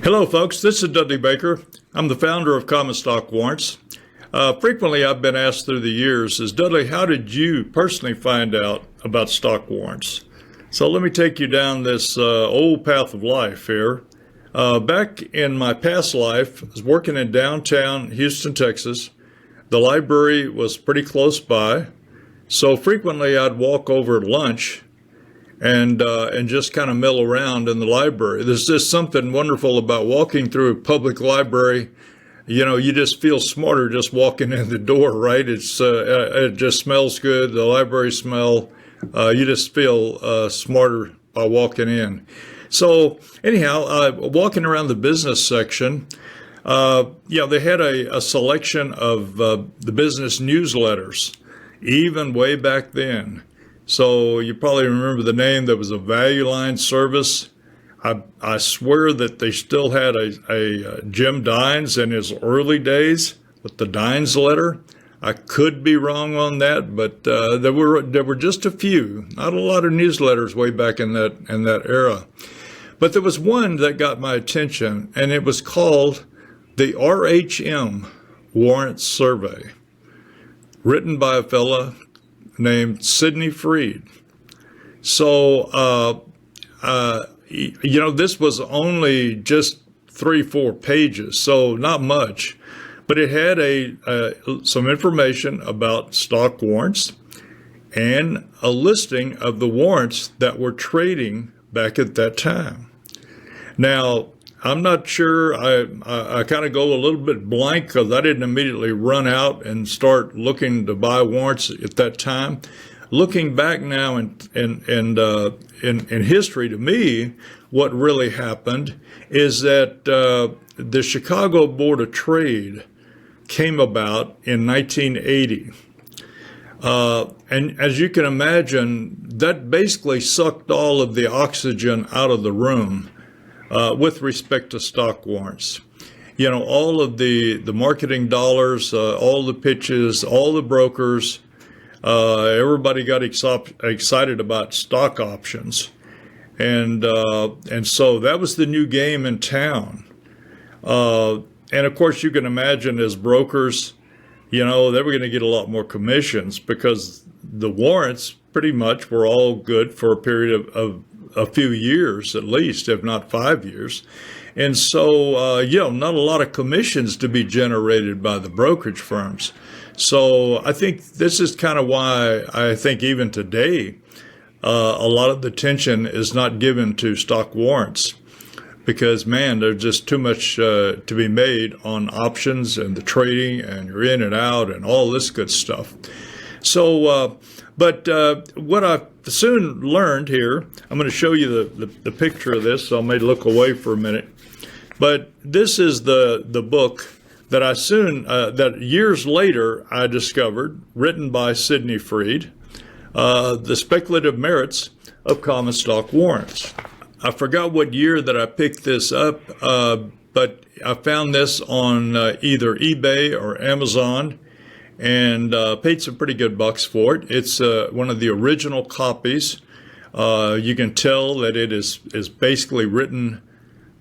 Hello, folks. This is Dudley Baker. I'm the founder of Common Stock Warrants. Frequently, I've been asked through the years, Dudley, how did you personally find out about stock warrants? So let me take you down this old path of life here. Back in my past life, I was working in downtown Houston, Texas. The library was pretty close by, so frequently I'd walk over at lunch and just kind of mill around in the library. There's just something wonderful about walking through a public library. You know, you just feel smarter just walking in the door, right? It just smells good. The library smell. You just feel smarter by walking in. So anyhow, walking around the business section, they had a selection of the business newsletters, even way back then. So you probably remember the name. There was a Value Line Service. I swear that they still had a Jim Dines in his early days with the Dines letter. I could be wrong on that, but there were just a few, not a lot of newsletters way back in that era. But there was one that got my attention, and it was called the RHM Warrants Survey, written by a fella named Sidney Freed. So, this was only just 3-4 pages, so not much, but it had some information about stock warrants and a listing of the warrants that were trading back at that time. Now, I'm not sure. I kind of go a little bit blank because I didn't immediately run out and start looking to buy warrants at that time. Looking back now in history, to me, what really happened is that the Chicago Board of Trade came about in 1980. And as you can imagine, that basically sucked all of the oxygen out of the room with respect to stock warrants. You know, all of the marketing dollars, all the pitches, all the brokers, everybody got excited about stock options. And so that was the new game in town. And of course, you can imagine as brokers, they were going to get a lot more commissions because the warrants pretty much were all good for a period of a few years at least, if not 5 years. And so, not a lot of commissions to be generated by the brokerage firms. So I think this is kind of why I think even today, a lot of the attention is not given to stock warrants because, man, there's just too much to be made on options and the trading and you're in and out and all this good stuff. So, but what I soon learned here, I'm going to show you the picture of this, so I may look away for a minute. But this is the book that that years later I discovered, written by Sidney Freed, The Speculative Merits of Common Stock Warrants. I forgot what year that I picked this up, but I found this on either eBay or Amazon, and paid some pretty good bucks for it. It's one of the original copies. You can tell that it is basically written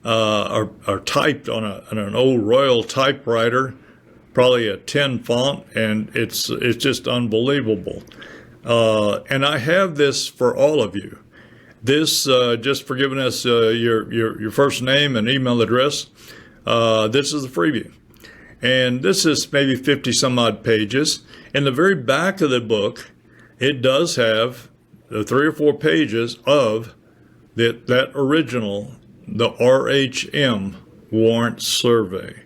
or typed on an old Royal typewriter, probably a 10 font, and it's just unbelievable. And I have this for all of you. This, just for giving us your first name and email address, this is a freebie. And this is maybe 50 some odd pages. In the very back of the book, it does have the 3 or 4 pages of that original, the RHM warrant survey.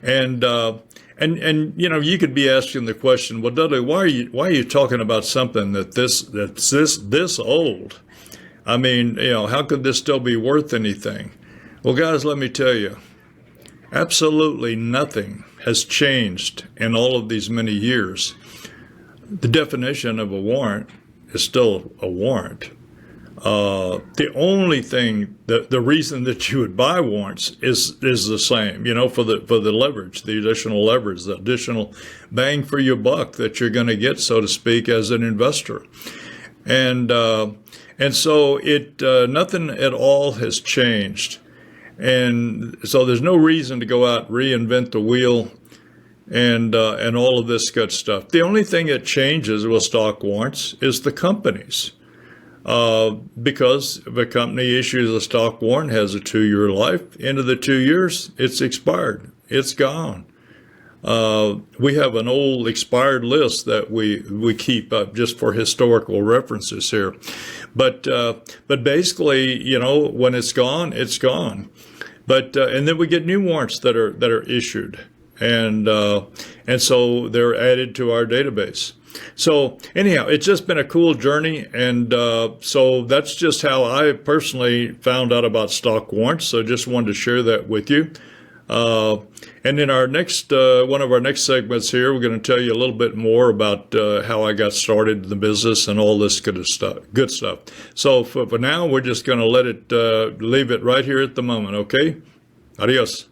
And you could be asking the question, well, Dudley, why are you talking about something that's this old? I mean, how could this still be worth anything? Well, guys, let me tell you, absolutely nothing has changed in all of these many years. The definition of a warrant is still a warrant. The only thing, the reason that you would buy warrants is the same, for the leverage, the additional leverage, the additional bang for your buck that you're going to get, so to speak, as an investor. And so nothing at all has changed. And so there's no reason to go out, reinvent the wheel, and all of this good stuff. The only thing that changes with stock warrants is the companies. Because if a company issues a stock warrant, has a 2-year life, end of the 2 years, it's expired. It's gone. We have an old expired list that we keep up just for historical references here. But basically, you know, when it's gone, it's gone. But and then we get new warrants that are issued, and so they're added to our database. So anyhow, it's just been a cool journey, and so that's just how I personally found out about stock warrants. So just wanted to share that with you. And in our next one of our next segments here, we're going to tell you a little bit more about how I got started in the business and all this good stuff. So for now, we're just going to leave it right here at the moment. Okay, adios.